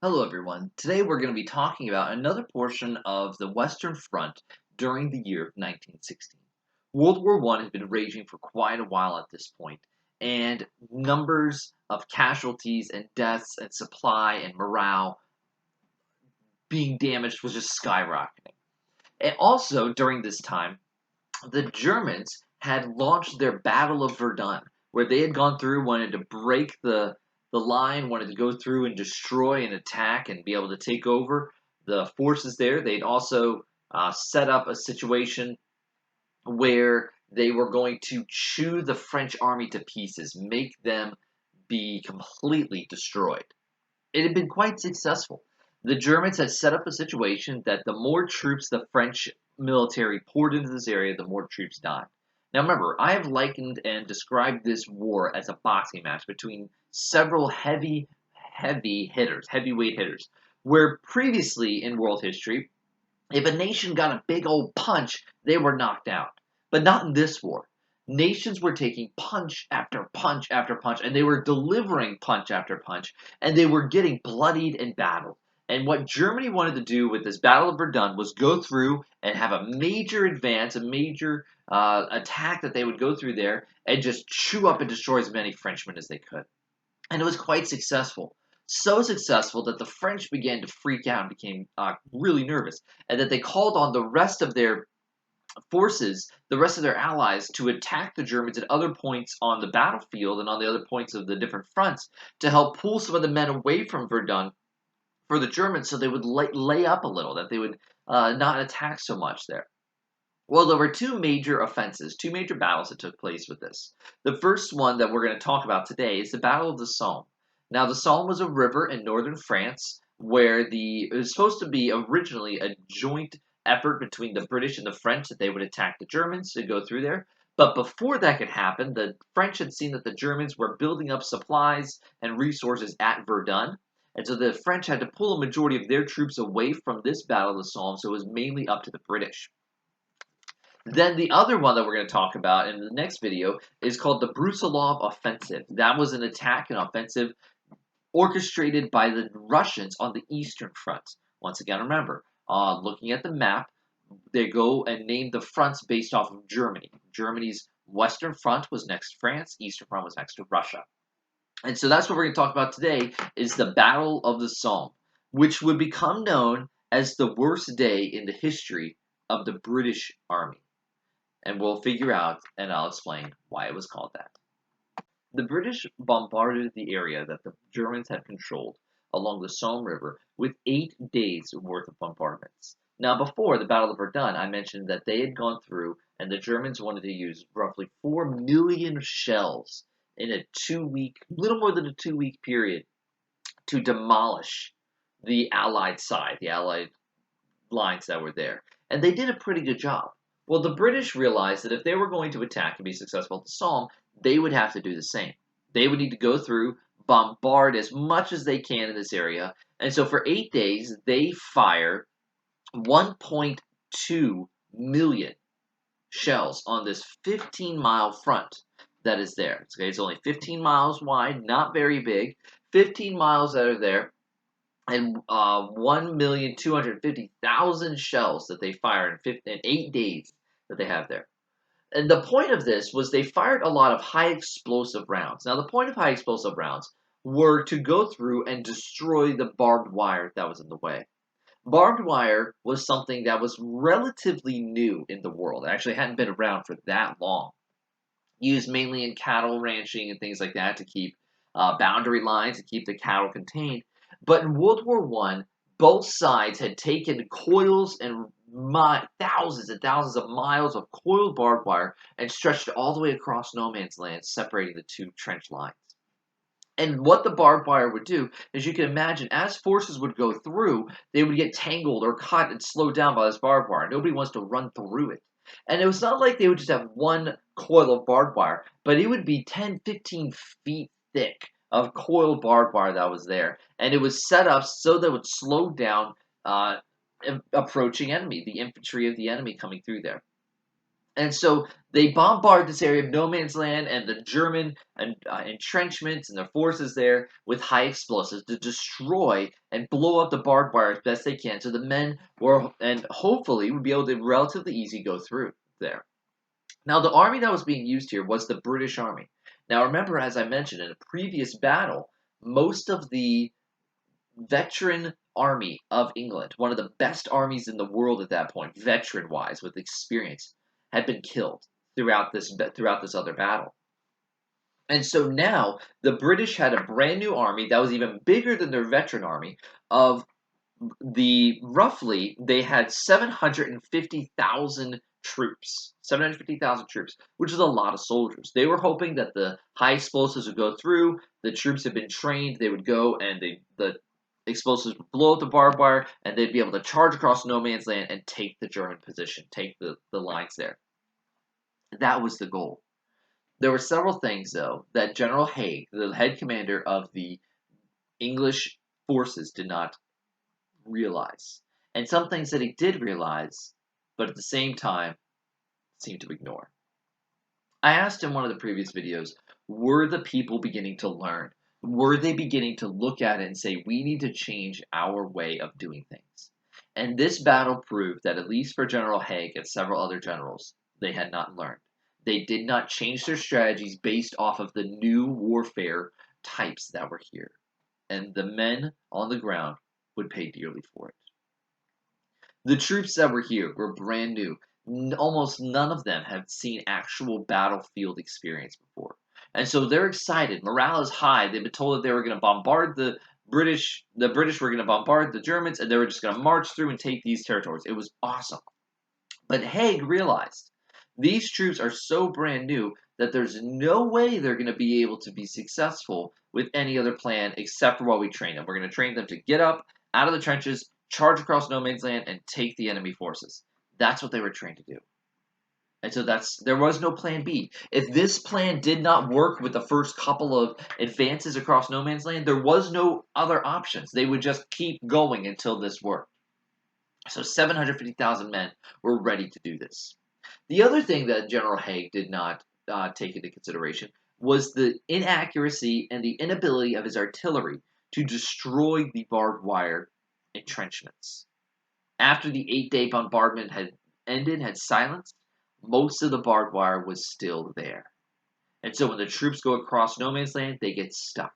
Hello, everyone. Today we're going to be talking about another portion of the Western Front during the year of 1916. World War I has been raging for quite a while at this point, and numbers of casualties and deaths and supply and morale being damaged was just skyrocketing. And also, during this time, the Germans had launched their Battle of Verdun, where they had gone through, wanted to break the line, wanted to go through and destroy and attack and be able to take over the forces there. They'd also set up a situation where they were going to chew the French army to pieces, make them be completely destroyed. It had been quite successful. The Germans had set up a situation that the more troops the French military poured into this area, the more troops died. Now remember, I have likened and described this war as a boxing match between several heavyweight hitters, where previously in world history, if a nation got a big old punch, they were knocked out. But not in this war. Nations were taking punch after punch after punch, and they were delivering punch after punch, and they were getting bloodied and battled. And what Germany wanted to do with this Battle of Verdun was go through and have a major advance, a major attack that they would go through there and just chew up and destroy as many Frenchmen as they could. And it was quite successful. So successful that the French began to freak out and became really nervous, and that they called on the rest of their forces, the rest of their allies, to attack the Germans at other points on the battlefield and on the other points of the different fronts to help pull some of the men away from Verdun for the Germans so they would lay up a little, that they would not attack so much there. Well, there were two major offenses, two major battles that took place with this. The first one that we're going to talk about today is the Battle of the Somme. Now, the Somme was a river in northern France where it was supposed to be originally a joint effort between the British and the French that they would attack the Germans to go through there. But before that could happen, the French had seen that the Germans were building up supplies and resources at Verdun. And so the French had to pull a majority of their troops away from this Battle of the Somme, so it was mainly up to the British. Then the other one that we're going to talk about in the next video is called the Brusilov Offensive. That was an attack and offensive orchestrated by the Russians on the Eastern Front. Once again, remember, looking at the map, they go and name the fronts based off of Germany. Germany's Western Front was next to France, Eastern Front was next to Russia. And so that's what we're going to talk about today is the Battle of the Somme, which would become known as the worst day in the history of the British Army. And we'll figure out, and I'll explain why it was called that. The British bombarded the area that the Germans had controlled along the Somme River with 8 days worth of bombardments. Now, before the Battle of Verdun, I mentioned that they had gone through and the Germans wanted to use roughly 4 million shells in a little more than a 2 week period to demolish the Allied side, the Allied lines that were there. And they did a pretty good job. Well, the British realized that if they were going to attack and be successful at the Somme, they would have to do the same. They would need to go through, bombard as much as they can in this area. And so for 8 days, they fire 1.2 million shells on this 15-mile front that is there. Okay, it's only 15 miles wide, not very big. 15 miles that are there, and 1,250,000 shells that they fire in 8 days that they have there. And the point of this was they fired a lot of high explosive rounds. Now, the point of high explosive rounds were to go through and destroy the barbed wire that was in the way. Barbed wire was something that was relatively new in the world. It actually hadn't been around for that long. Used mainly in cattle ranching and things like that to keep boundary lines, to keep the cattle contained. But in World War I, both sides had taken coils and thousands and thousands of miles of coiled barbed wire and stretched it all the way across no man's land, separating the two trench lines. And what the barbed wire would do, as you can imagine, as forces would go through, they would get tangled or cut and slowed down by this barbed wire. Nobody wants to run through it. And it was not like they would just have one coil of barbed wire, but it would be 10, 15 feet thick of coiled barbed wire that was there. And it was set up so that it would slow down approaching enemy, the infantry of the enemy coming through there. And so they bombard this area of no man's land and the German entrenchments and their forces there with high explosives to destroy and blow up the barbed wire as best they can. So the men were, and hopefully would be able to relatively easy go through there. Now, the army that was being used here was the British Army. Now, remember, as I mentioned in a previous battle, most of the veteran army of England, one of the best armies in the world at that point, veteran-wise, with experience, had been killed throughout this other battle. And so now the British had a brand new army that was even bigger than their veteran army of roughly they had 750,000 troops. 750,000 troops, which is a lot of soldiers. They were hoping that the high explosives would go through. The troops had been trained. They would go and the explosives would blow up the barbed wire, and they'd be able to charge across no man's land and take the German position, take the lines there. That was the goal. There were several things, though, that General Haig, the head commander of the English forces, did not realize. And some things that he did realize, but at the same time seemed to ignore. I asked in one of the previous videos, were the people beginning to learn? Were they beginning to look at it and say, we need to change our way of doing things? And this battle proved that, at least for General Haig and several other generals, they had not learned. They did not change their strategies based off of the new warfare types that were here. And the men on the ground would pay dearly for it. The troops that were here were brand new. Almost none of them have seen actual battlefield experience before. And so they're excited. Morale is high. They've been told that they were going to bombard the British. The British were going to bombard the Germans, and they were just going to march through and take these territories. It was awesome. But Haig realized these troops are so brand new that there's no way they're going to be able to be successful with any other plan except for what we train them. We're going to train them to get up out of the trenches, charge across no man's land, and take the enemy forces. That's what they were trained to do. And so there was no plan B. If this plan did not work with the first couple of advances across no man's land, there was no other options. They would just keep going until this worked. So 750,000 men were ready to do this. The other thing that General Haig did not take into consideration was the inaccuracy and the inability of his artillery to destroy the barbed wire entrenchments. After the 8-day bombardment had ended, had silenced, most of the barbed wire was still there. And so when the troops go across no man's land, they get stuck.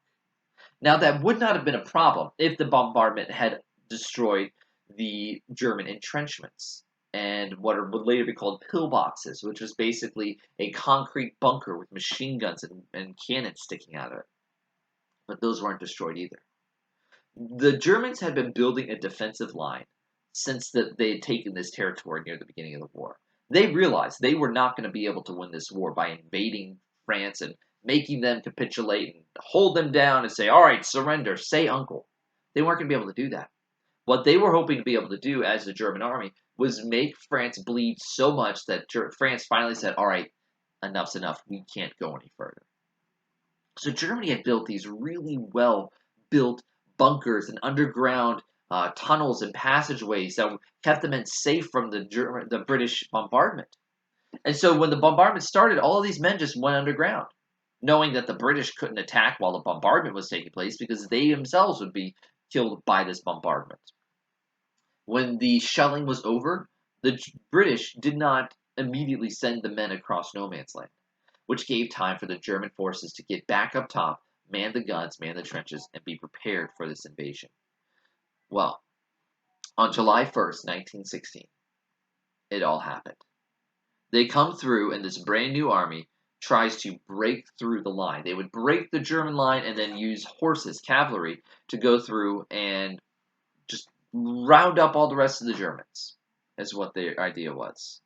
Now, that would not have been a problem if the bombardment had destroyed the German entrenchments and what would later be called pillboxes, which was basically a concrete bunker with machine guns and cannons sticking out of it. But those weren't destroyed either. The Germans had been building a defensive line since they had taken this territory near the beginning of the war. They realized they were not going to be able to win this war by invading France and making them capitulate and hold them down and say, all right, surrender, say uncle. They weren't going to be able to do that. What they were hoping to be able to do as the German army was make France bleed so much that France finally said, all right, enough's enough. We can't go any further. So Germany had built these really well-built bunkers and underground tunnels and passageways that kept the men safe from the British bombardment. And so when the bombardment started, all of these men just went underground, knowing that the British couldn't attack while the bombardment was taking place because they themselves would be killed by this bombardment. When the shelling was over, the British did not immediately send the men across no man's land, which gave time for the German forces to get back up top, man the guns, man the trenches, and be prepared for this invasion. Well, on July 1st, 1916, it all happened. They come through, and this brand new army tries to break through the line. They would break the German line and then use horses, cavalry, to go through and just round up all the rest of the Germans, is what their idea was.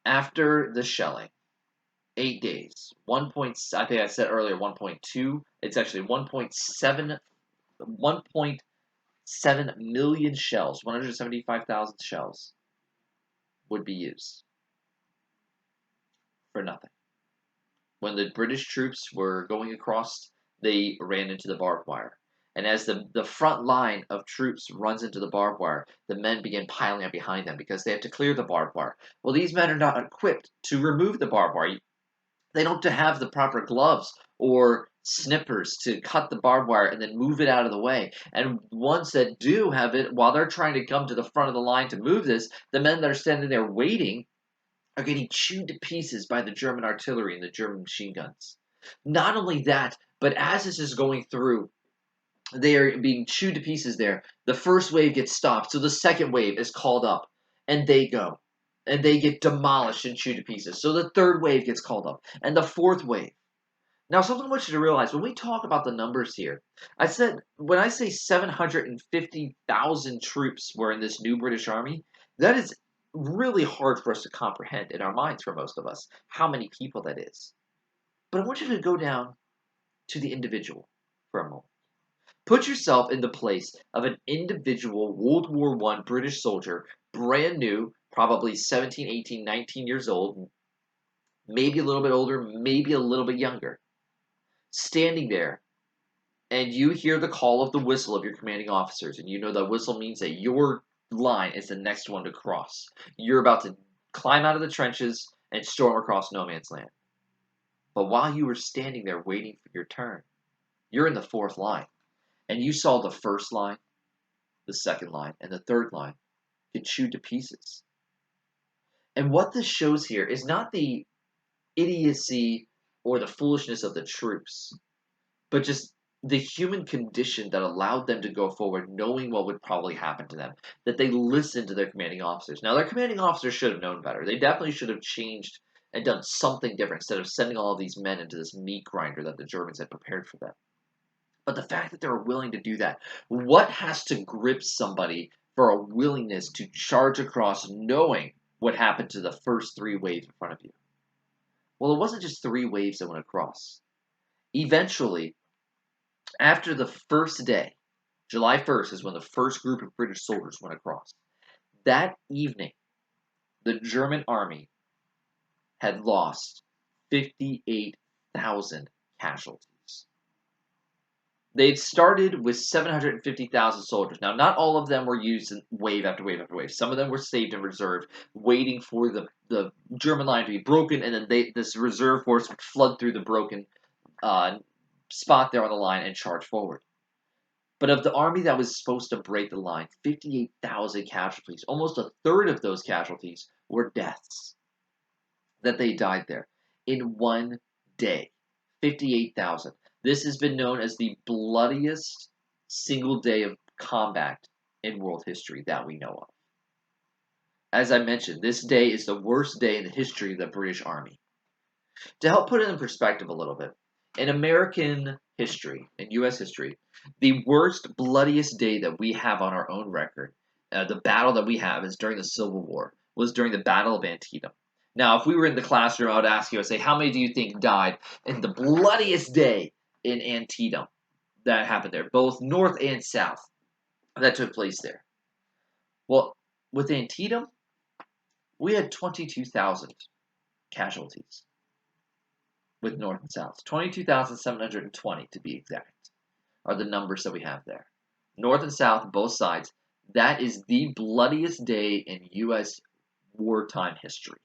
After the shelling, 8 days, I think I said earlier 1.2, it's actually 1.7 million shells, 175,000 shells would be used for nothing. When the British troops were going across, they ran into the barbed wire. And as the front line of troops runs into the barbed wire, the men begin piling up behind them because they have to clear the barbed wire. Well, these men are not equipped to remove the barbed wire. They don't have the proper gloves or snippers to cut the barbed wire and then move it out of the way. And ones that do have it, while they're trying to come to the front of the line to move this, the men that are standing there waiting are getting chewed to pieces by the German artillery and the German machine guns. Not only that, but as this is going through, they are being chewed to pieces there. The first wave gets stopped, so the second wave is called up, and they go. And they get demolished and chewed to pieces. So the third wave gets called up, and the fourth wave. Now, something I want you to realize when we talk about the numbers here, when I say 750,000 troops were in this new British Army, that is really hard for us to comprehend in our minds for most of us, how many people that is. But I want you to go down to the individual for a moment. Put yourself in the place of an individual World War I British soldier, brand new, probably 17, 18, 19 years old, maybe a little bit older, maybe a little bit younger, standing there, and you hear the call of the whistle of your commanding officers, and you know that whistle means that your line is the next one to cross. You're about to climb out of the trenches and storm across no man's land. But while you were standing there waiting for your turn, you're in the fourth line. And you saw the first line, the second line, and the third line get chewed to pieces. And what this shows here is not the idiocy or the foolishness of the troops, but just the human condition that allowed them to go forward knowing what would probably happen to them, that they listened to their commanding officers. Now, their commanding officers should have known better. They definitely should have changed and done something different instead of sending all of these men into this meat grinder that the Germans had prepared for them. But the fact that they're willing to do that, what has to grip somebody for a willingness to charge across knowing what happened to the first three waves in front of you? Well, it wasn't just three waves that went across. Eventually, after the first day, July 1st is when the first group of British soldiers went across. That evening, the German army had lost 58,000 casualties. They'd started with 750,000 soldiers. Now, not all of them were used in wave after wave after wave. Some of them were saved and reserved, waiting for the German line to be broken, and then this reserve force would flood through the broken spot there on the line and charge forward. But of the army that was supposed to break the line, 58,000 casualties, almost a third of those casualties were deaths. That they died there in one day. 58,000. This has been known as the bloodiest single day of combat in world history that we know of. As I mentioned, this day is the worst day in the history of the British Army. To help put it in perspective a little bit, in American history, in U.S. history, the worst, bloodiest day that we have on our own record, the battle that we have is during the Civil War, was during the Battle of Antietam. Now, if we were in the classroom, I would ask you, I'd say, how many do you think died in the bloodiest day in Antietam that happened there, both North and South, that took place there? Well, with Antietam, we had 22,000 casualties with North and South. 22,720 to be exact are the numbers that we have there. North and South, both sides. That is the bloodiest day in U.S. wartime history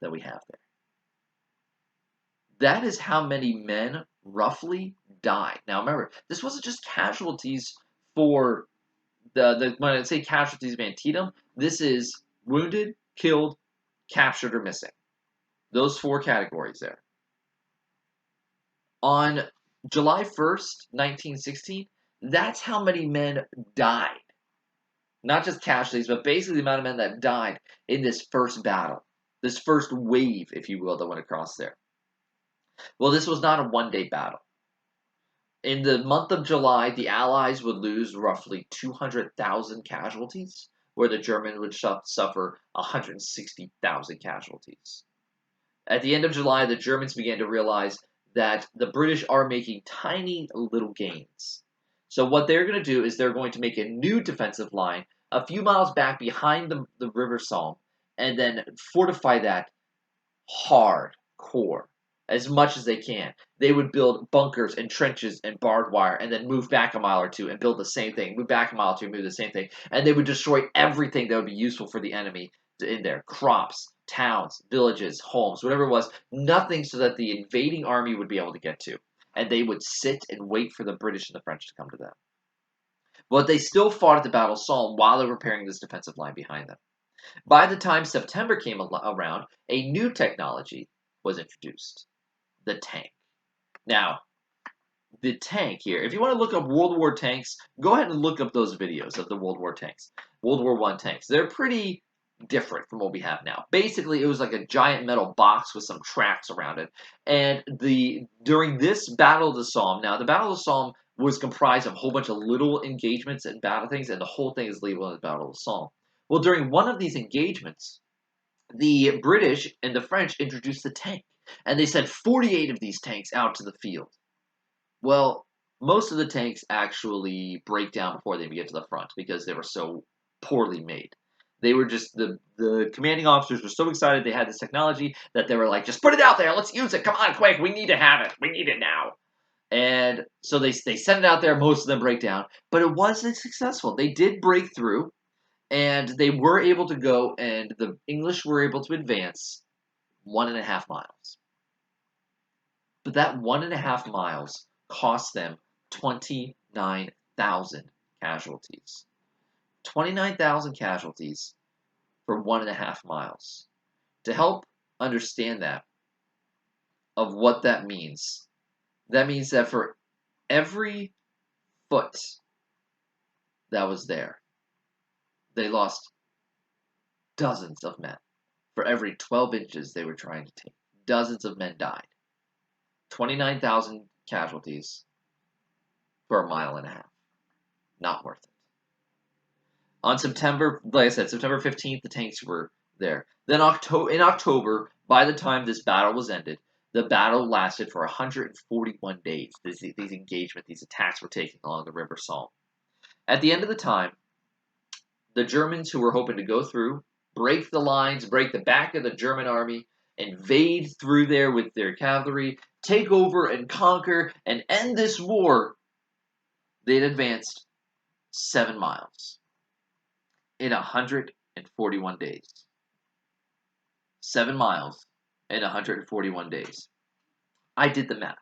that we have there. That is how many men roughly died. Now remember, this wasn't just casualties for when I say casualties of Antietam, this is wounded, killed, captured, or missing. Those four categories there. On July 1st, 1916, that's how many men died. Not just casualties, but basically the amount of men that died in this first battle. This first wave, if you will, that went across there. Well, this was not a one-day battle. In the month of July, the Allies would lose roughly 200,000 casualties, where the Germans would suffer 160,000 casualties. At the end of July, the Germans began to realize that the British are making tiny little gains. So what they're going to do is they're going to make a new defensive line a few miles back behind the River Somme, and then fortify that hardcore. as much as they can. They would build bunkers and trenches and barbed wire and then move back a mile or two and build the same thing. Move back a mile or two, move the same thing. And they would destroy everything that would be useful for the enemy in there. Crops, towns, villages, homes, whatever it was. Nothing so that the invading army would be able to get to. And they would sit and wait for the British and the French to come to them. But they still fought at the Battle of Somme while they were preparing this defensive line behind them. By the time September came around, a new technology was introduced: the tank. Now, the tank here, if you want to look up World War tanks, go ahead and look up those videos of the World War tanks, World War I tanks. They're pretty different from what we have now. Basically, it was like a giant metal box with some tracks around it. And during this Battle of the Somme, now the Battle of the Somme was comprised of a whole bunch of little engagements and battle things, and the whole thing is labeled as the Battle of the Somme. Well, during one of these engagements, the British and the French introduced the tank, and they sent 48 of these tanks out to the field. Well, most of the tanks actually break down before they even get to the front because they were so poorly made. They were just the commanding officers were so excited they had this technology that they were like, just put it out there, let's use it, come on, quick, we need to have it, we need it now. And so they send it out there, most of them break down, but it wasn't successful. They did break through, and they were able to go, and the English were able to advance 1.5 miles. But that 1.5 miles cost them 29,000 casualties. 29,000 casualties for 1.5 miles. To help understand that, of what that means that for every foot that was there, they lost dozens of men. For every 12 inches they were trying to take, dozens of men died. 29,000 casualties for 1.5 miles. Not worth it. On September, like I said, September 15th, the tanks were there. Then in October, by the time this battle was ended, the battle lasted for 141 days. These engagements, these attacks were taken along the River Somme. At the end of the time, the Germans who were hoping to go through, break the lines, break the back of the German army, invade through there with their cavalry, take over and conquer and end this war, they'd advanced 7 miles in 141 days. 7 miles in 141 days. I did the math.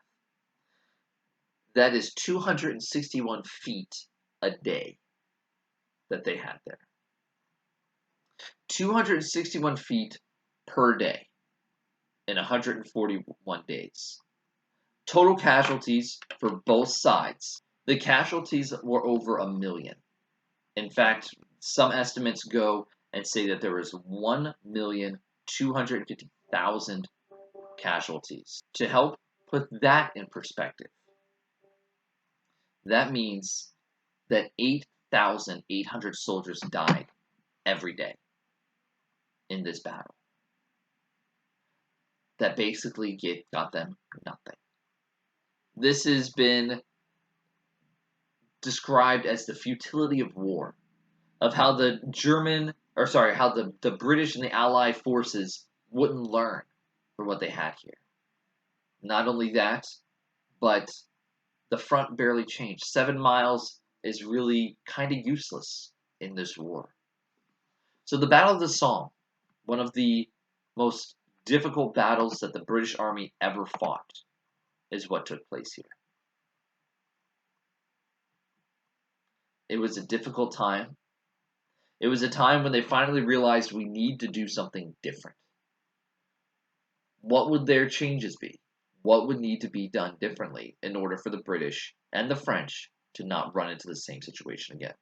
That is 261 feet a day that they had there. 261 feet per day in 141 days. Total casualties for both sides. The casualties were over 1 million. In fact, some estimates go and say that there was 1,250,000 casualties. To help put that in perspective, that means that 8,800 soldiers died every day in this battle. That basically got them nothing. This has been described as the futility of war, of how the British and the Allied forces wouldn't learn from what they had here. Not only that, but the front barely changed. 7 miles is really kind of useless in this war. So the Battle of the Somme, one of the most difficult battles that the British Army ever fought, is what took place here. It was a difficult time. It was a time when they finally realized we need to do something different. What would their changes be? What would need to be done differently in order for the British and the French to not run into the same situation again?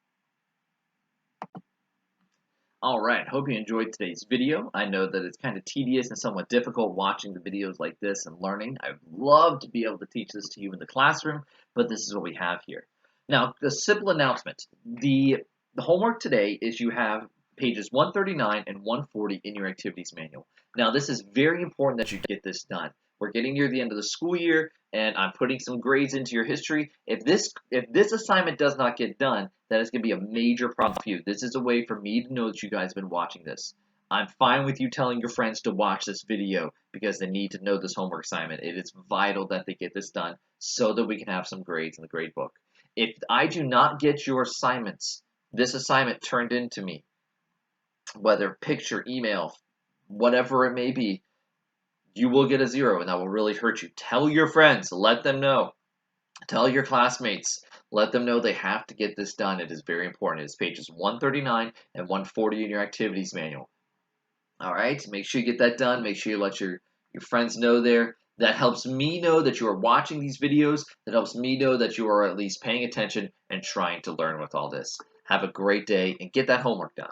Alright, hope you enjoyed today's video. I know that it's kind of tedious and somewhat difficult watching the videos like this and learning. I'd love to be able to teach this to you in the classroom, but this is what we have here. Now, the simple announcement. The homework today is you have pages 139 and 140 in your activities manual. Now, this is very important that you get this done. We're getting near the end of the school year, and I'm putting some grades into your history. If this assignment does not get done, that is going to be a major problem for you. This is a way for me to know that you guys have been watching this. I'm fine with you telling your friends to watch this video because they need to know this homework assignment. It is vital that they get this done so that we can have some grades in the grade book. If I do not get your assignments, this assignment turned into me, whether picture, email, whatever it may be, you will get a 0, and that will really hurt you. Tell your friends, let them know. Tell your classmates, let them know they have to get this done. It is very important. It's pages 139 and 140 in your activities manual. All right, make sure you get that done. Make sure you let your friends know there. That helps me know that you are watching these videos. That helps me know that you are at least paying attention and trying to learn with all this. Have a great day and get that homework done.